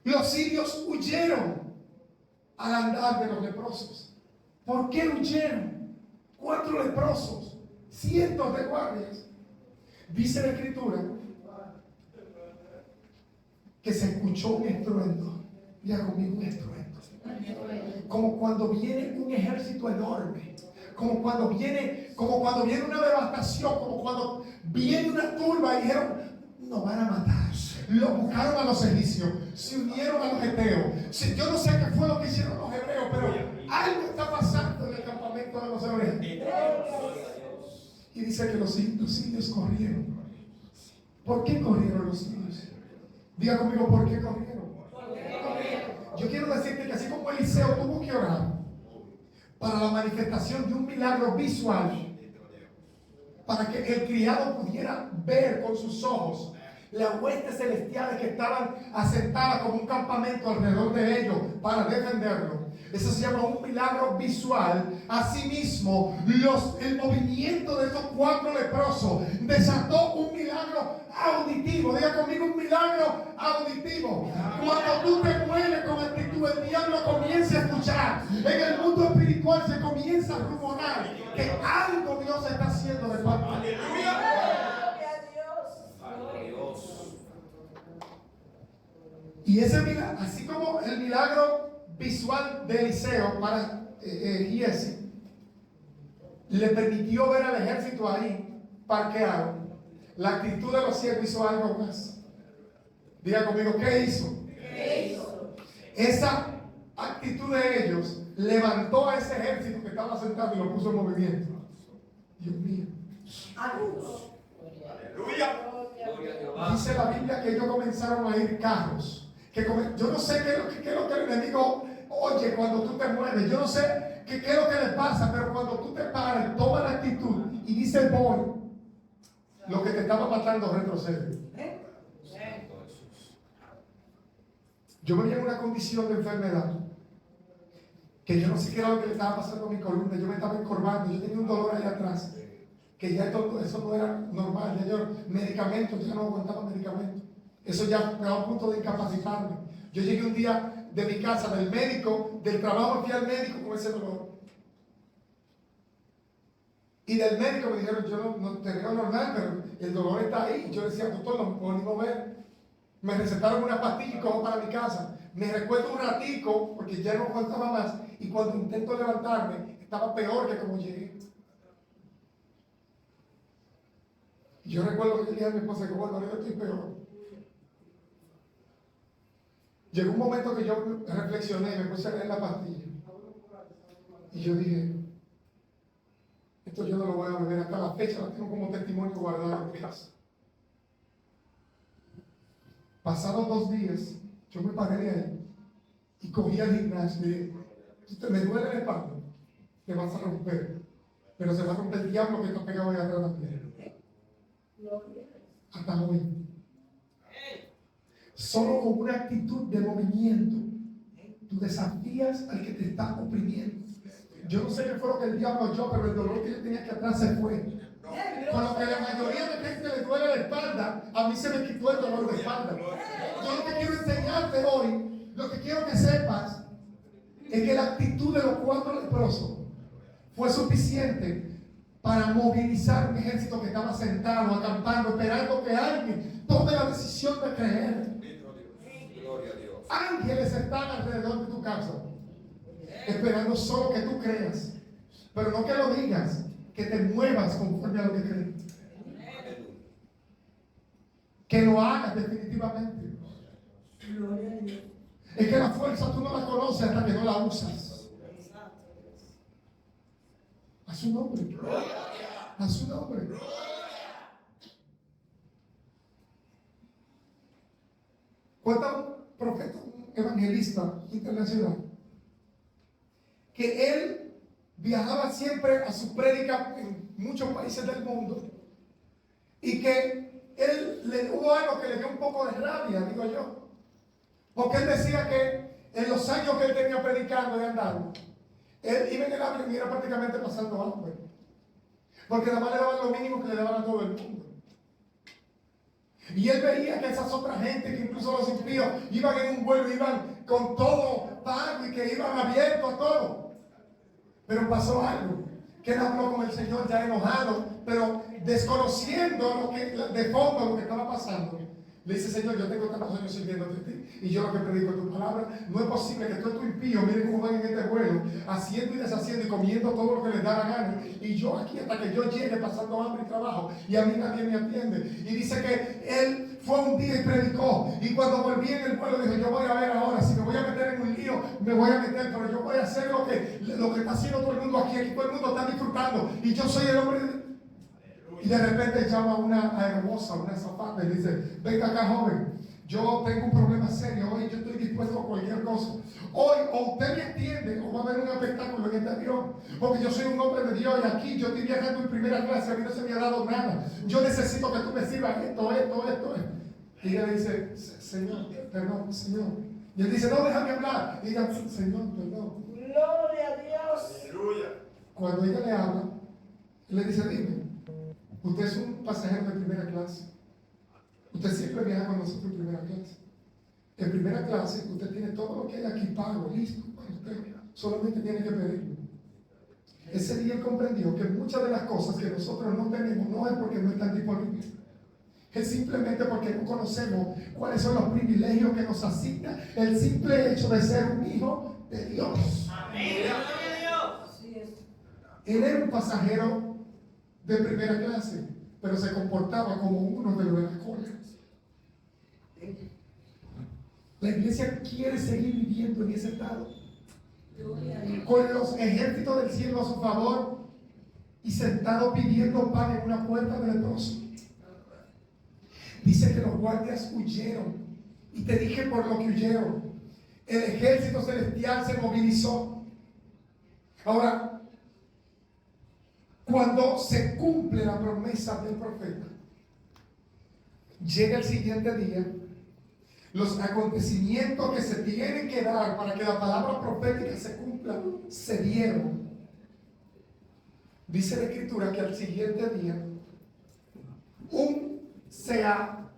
los sirios huyeron al andar de los leprosos. ¿Por qué huyeron? 4 leprosos, cientos de guardias. Dice la escritura que se escuchó un estruendo. Diga conmigo, un estruendo. Como cuando viene un ejército enorme, como cuando viene una devastación, como cuando viene una turba y dijeron, nos van a matar. Lo buscaron a los egipcios, se unieron a los heteos. Yo no sé qué fue lo que hicieron los hebreos, pero algo está pasando en el campamento de los hebreos. Y dice que los sirios corrieron. ¿Por qué corrieron los sirios? Diga conmigo, ¿por qué corrieron? Yo quiero decirte que así como Eliseo tuvo que orar para la manifestación de un milagro visual, para que el criado pudiera ver con sus ojos las huestes celestiales que estaban asentadas como un campamento alrededor de ellos para defenderlo. Eso se llama un milagro visual. Asimismo, el movimiento de esos 4 leprosos desató un milagro auditivo. Diga conmigo, un milagro auditivo. Cuando tú te mueves con actitud, el diablo comienza a escuchar. En el mundo espiritual se comienza a rumorar que algo Dios está haciendo de parte. Gloria a Dios. Y ese milagro, así como el milagro visual de Eliseo para Giesi, le permitió ver al ejército ahí parqueado, la actitud de los siervos hizo algo más. Diga conmigo, ¿qué hizo? ¿Qué hizo? Esa actitud de ellos levantó a ese ejército que estaba sentado y lo puso en movimiento. Dios mío. Aleluya. Dice la Biblia que ellos comenzaron a ir carros. Yo no sé qué es lo que el enemigo oye cuando tú te mueves. Yo no sé qué es lo que le pasa, pero cuando tú te paras, toma la actitud y dice voy, lo que te estaba matando retrocede. Yo me vi en una condición de enfermedad que yo no sé qué era lo que le estaba pasando a mi columna. Yo me estaba encorvando, yo tenía un dolor ahí atrás, que ya eso no era normal. Ya yo, medicamentos, ya no aguantaba medicamentos. Eso ya me a un punto de incapacitarme. Yo llegué un día de mi casa, del médico, del trabajo, fui al médico con ese dolor. Y del médico me dijeron, yo no te veo normal, pero el dolor está ahí. Yo decía, doctor, no me puedo ni mover. Me recetaron una pastilla y cojo para mi casa. Me recuerdo un ratico, porque ya no aguantaba más. Y cuando intento levantarme, estaba peor que como llegué. Y yo recuerdo que yo dije a mi esposa, que bueno, yo estoy peor. Llegó un momento que yo reflexioné y me puse a leer la pastilla. Y yo dije, esto yo no lo voy a beber hasta la fecha, la tengo como testimonio guardado en mi casa. Pasados 2 días, yo me paré de ahí y cogí al gimnasio y dije, me duele la espalda, te vas a romper, pero se va a romper el diablo que está pegado ahí atrás también. Hasta hoy. Solo con una actitud de movimiento, tú desafías al que te está oprimiendo. Yo no sé qué fue lo que el diablo oyó, pero el dolor que yo tenía aquí atrás se fue. Con lo que la mayoría de gente le duele la espalda, a mí se me quitó el dolor de espalda. Yo lo que quiero enseñarte hoy, lo que quiero que sepas, es que la actitud de los 4 leprosos fue suficiente para movilizar un ejército que estaba sentado, acampando, esperando que alguien tome la decisión de creer. Ángeles están alrededor de tu casa, esperando solo que tú creas, pero no que lo digas, que te muevas conforme a lo que crees. Que lo hagas definitivamente. Es que la fuerza tú no la conoces hasta que no la usas. A su nombre. A su nombre. Cuenta un profeta, un evangelista internacional, que él viajaba siempre a su prédica en muchos países del mundo y que hubo algo que le dio un poco de rabia, digo yo, porque él decía que en los años que él tenía predicando y andando, él iba en el avión y era prácticamente pasando hambre, porque nada más le daban lo mínimo que le daban a todo el mundo. Y él veía que esas otras gente, que incluso los impíos, iban en un vuelo, iban con todo pago y que iban abiertos a todo. Pero pasó algo, que él habló con el Señor ya enojado, pero desconociendo de fondo lo que estaba pasando. Le dice, Señor, yo tengo tantos años sirviéndote a ti, y yo lo que predico es tu palabra. No es posible que tú impío, miren cómo van en este vuelo, haciendo y deshaciendo y comiendo todo lo que les da la gana, y yo aquí hasta que yo llegue pasando hambre y trabajo, y a mí nadie me atiende. Y dice que él fue un día y predicó, y cuando volví en el vuelo dijo, yo voy a ver ahora, si me voy a meter en un lío, me voy a meter, pero yo voy a hacer lo que está haciendo todo el mundo aquí todo el mundo está disfrutando, y yo soy el hombre de... Y de repente llama a una hermosa, una azafata y dice, venga acá joven, yo tengo un problema serio, hoy yo estoy dispuesto a cualquier cosa. Hoy o usted me entiende o va a haber un espectáculo en este avión, porque yo soy un hombre de Dios y aquí yo estoy viajando en primera clase, a mí no se me ha dado nada. Yo necesito que tú me sirvas esto. Y ella le dice, Señor, perdón, Señor. Y él dice, no, déjame hablar. Y ella, Señor, perdón. Gloria a Dios. Aleluya. Cuando ella le habla, él le dice, dime, usted es un pasajero de primera clase. Usted siempre viaja con nosotros en primera clase. En primera clase, usted tiene todo lo que hay aquí pago, listo para usted. Solamente tiene que pedirlo. Ese día él comprendió que muchas de las cosas que nosotros no tenemos no es porque no están disponibles. es simplemente porque no conocemos cuáles son los privilegios que nos asigna el simple hecho de ser un hijo de Dios. Él era un pasajero de primera clase, pero se comportaba como uno de los de la cola. La iglesia quiere seguir viviendo en ese estado, con los ejércitos del cielo a su favor y sentado pidiendo pan en una puerta de leproso. Dice que los guardias huyeron, y te dije por lo que huyeron. El ejército celestial se movilizó. Ahora, cuando se cumple la promesa del profeta, llega el siguiente día. Los acontecimientos que se tienen que dar para que la palabra profética se cumpla se dieron. Dice la escritura que al siguiente día un seah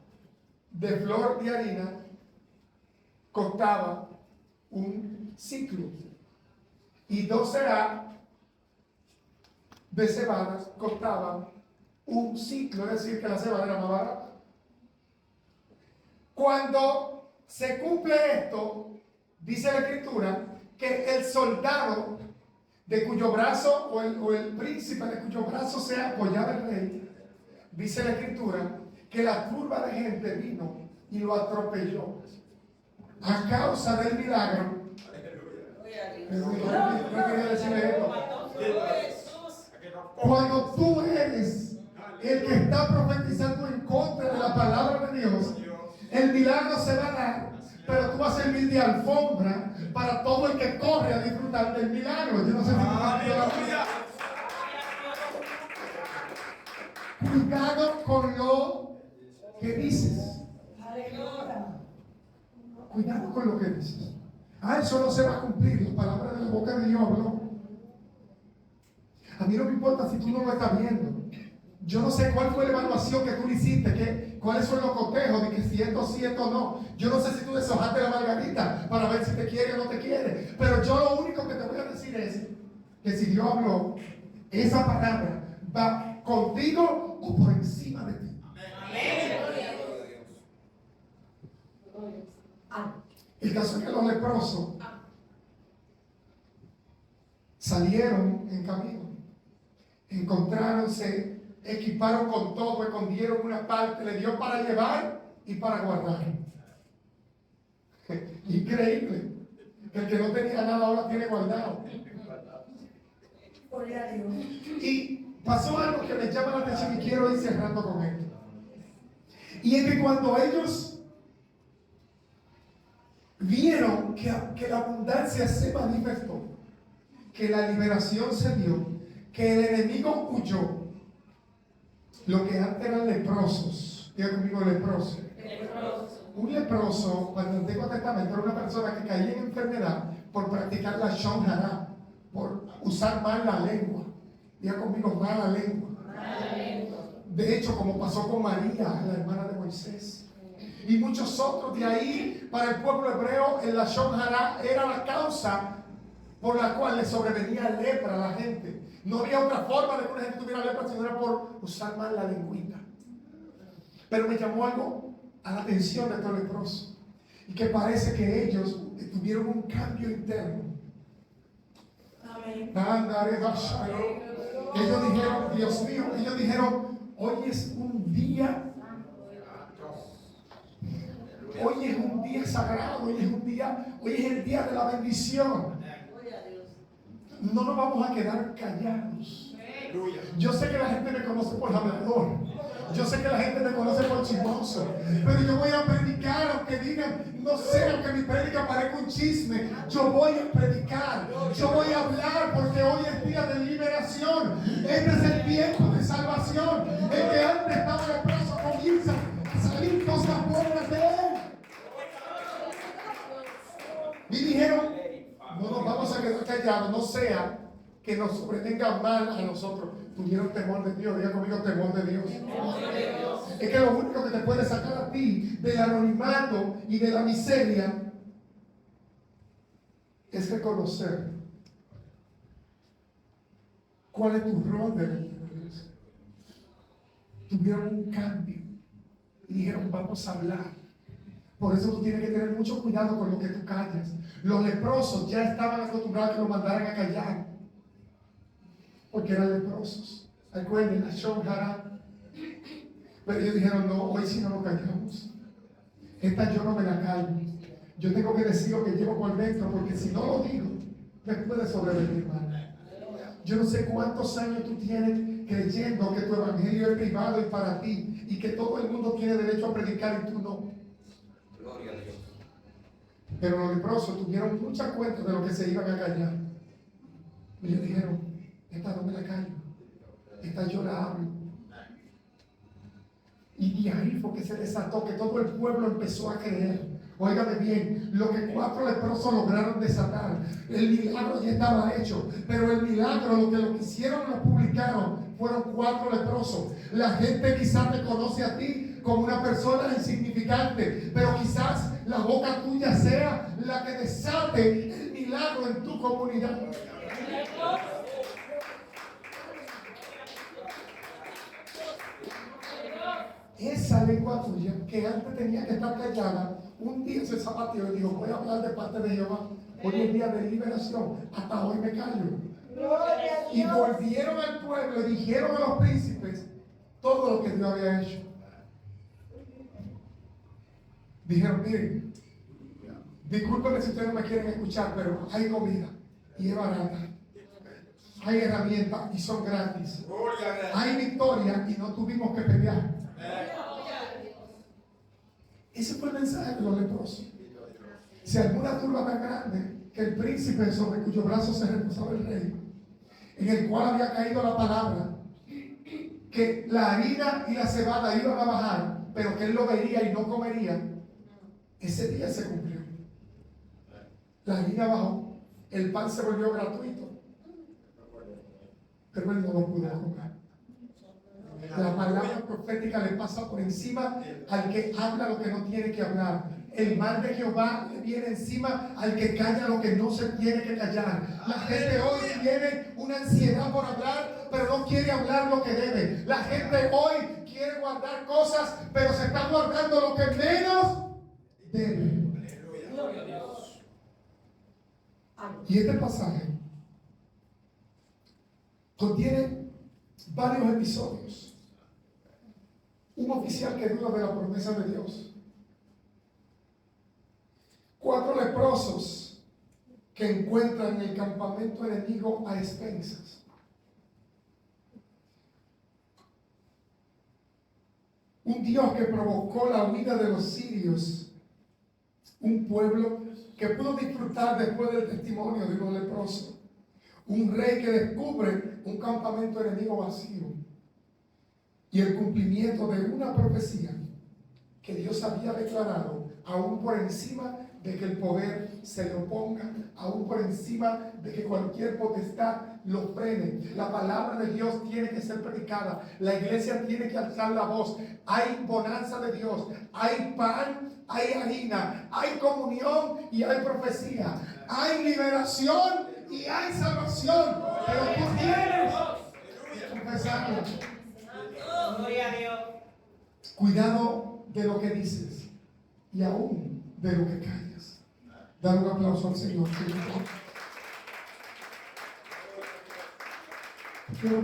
de flor de harina costaba un ciclo, y 2 seah de cebadas costaban un ciclo, es decir, que la cebada era más barata. Cuando se cumple esto, dice la escritura que el soldado de cuyo brazo o el príncipe de cuyo brazo se apoyaba el rey, dice la escritura que la turba de gente vino y lo atropelló a causa del milagro. Pero no quería decirle esto. Cuando tú eres el que está profetizando en contra de la palabra de Dios, el milagro se va a dar, pero tú vas a servir de alfombra para todo el que corre a disfrutar del milagro. Yo no sé si cuidado con lo que dices. Cuidado con lo que dices. Eso no se va a cumplir. La palabra de la boca de Dios habló. A mí no me importa si tú no lo estás viendo. Yo no sé cuál fue la evaluación que tú le hiciste, cuáles son los cotejos de que si esto sí, esto no. Yo no sé si tú deshojaste la margarita para ver si te quiere o no te quiere. Pero yo lo único que te voy a decir es que si Dios habló, esa palabra va contigo o por encima de ti. El caso es que los leprosos salieron en camino, encontraron, se equiparon con todo, escondieron una parte, le dio para llevar y para guardar. Increíble que el que no tenía nada ahora tiene guardado. Y pasó algo que me llama la atención y quiero ir cerrando con esto. Y es que cuando ellos vieron que la abundancia se manifestó, que la liberación se dio, que el enemigo huyó, lo que antes eran leprosos, diga conmigo leproso. Un leproso, cuando en el Antiguo Testamento, era una persona que caía en enfermedad por practicar la Shon Hara, por usar mal la lengua. Diga conmigo, mala lengua. De hecho, como pasó con María, la hermana de Moisés, y muchos otros, de ahí para el pueblo hebreo, el Lashon Hara era la causa por la cual le sobrevenía lepra a la gente. No había otra forma de que una gente tuviera lepra sino era por usar mal la lengüita. Pero me llamó algo a la atención de estos leprosos, y que parece que ellos tuvieron un cambio interno. Ellos dijeron, Dios mío, ellos dijeron, hoy es un día sagrado, hoy es el día de la bendición. No nos vamos a quedar callados. Yo sé que la gente me conoce por hablador, yo sé que la gente me conoce por chismoso, pero yo voy a predicar, aunque digan, no sé, aunque mi prédica parezca un chisme, yo voy a predicar, yo voy a hablar, porque hoy es día de liberación. Este es el tiempo de salvación. El que antes estaba leproso comienza a salir cosas buenas de él. Y dijeron, no nos vamos a quedar callados, no sea que nos sobrevenga mal a nosotros. Tuvieron temor de Dios. Diga conmigo, temor de Dios. Es que lo único que te puede sacar a ti del anonimato y de la miseria es reconocer cuál es tu rol de Dios. Tuvieron un cambio. dijeron, vamos a hablar. Por eso tú tienes que tener mucho cuidado con lo que tú callas. Los leprosos ya estaban acostumbrados a que los mandaran a callar, porque eran leprosos. Recuerden, la Shonjara. Pero ellos dijeron, no, hoy sí no nos callamos. Esta yo no me la callo. Yo tengo que decir lo que llevo por dentro, porque si no lo digo, me puede sobrevenir mal. Yo no sé cuántos años tú tienes creyendo que tu evangelio es privado y para ti, y que todo el mundo tiene derecho a predicar y tú no. Gloria a Dios. Pero los leprosos tuvieron mucha cuenta de lo que se iban a callar. Y ellos dijeron, esta no me la callo, esta yo la hablo. Y de ahí fue que se desató, que todo el pueblo empezó a creer. Óigame bien, lo que 4 leprosos lograron desatar, el milagro ya estaba hecho, pero el milagro, lo que hicieron, lo publicaron, fueron 4 leprosos. La gente quizás te conoce a ti como una persona insignificante, pero quizás la boca tuya sea la que desate el milagro en tu comunidad. Esa lengua tuya, que antes tenía que estar callada, un día se zapateó y dijo, voy a hablar de parte de Jehová. Hoy es día de liberación, hasta hoy me callo. Gloria a Y Dios. volvieron al pueblo y dijeron a los príncipes todo lo que Dios había hecho. Dijeron, miren, discúlpenme si ustedes no me quieren escuchar, pero hay comida y es barata. Hay herramientas y son gratis. Hay victoria y no tuvimos que pelear. Ese fue el mensaje de los leprosos. Se armó una turba tan grande que el príncipe sobre cuyo brazo se reposaba el rey, en el cual había caído la palabra, que la harina y la cebada iban a bajar, pero que él lo vería y no comería, ese día se cumplió. La harina bajó, el pan se volvió gratuito, pero él no lo pudo comer. La palabra profética le pasa por encima al que habla lo que no tiene que hablar. El mal de Jehová le viene encima al que calla lo que no se tiene que callar. La gente hoy tiene una ansiedad por hablar, pero no quiere hablar lo que debe. La gente hoy quiere guardar cosas, pero se está guardando lo que menos debe. Y este pasaje contiene varios episodios. Un oficial que duda de la promesa de Dios. 4 leprosos que encuentran el campamento enemigo a expensas. Un Dios que provocó la huida de los sirios. Un pueblo que pudo disfrutar después del testimonio de los leprosos. Un rey que descubre un campamento enemigo vacío. Y el cumplimiento de una profecía que Dios había declarado, aún por encima de que el poder se le oponga, aún por encima de que cualquier potestad lo frene. La palabra de Dios tiene que ser predicada, la iglesia tiene que alzar la voz. Hay bonanza de Dios, hay pan, hay harina, hay comunión y hay profecía, hay liberación y hay salvación, pero tú tienes que confesarlo. Gloria a Dios. Cuidado de lo que dices y aún de lo que callas. Dale un aplauso al Señor. Quiero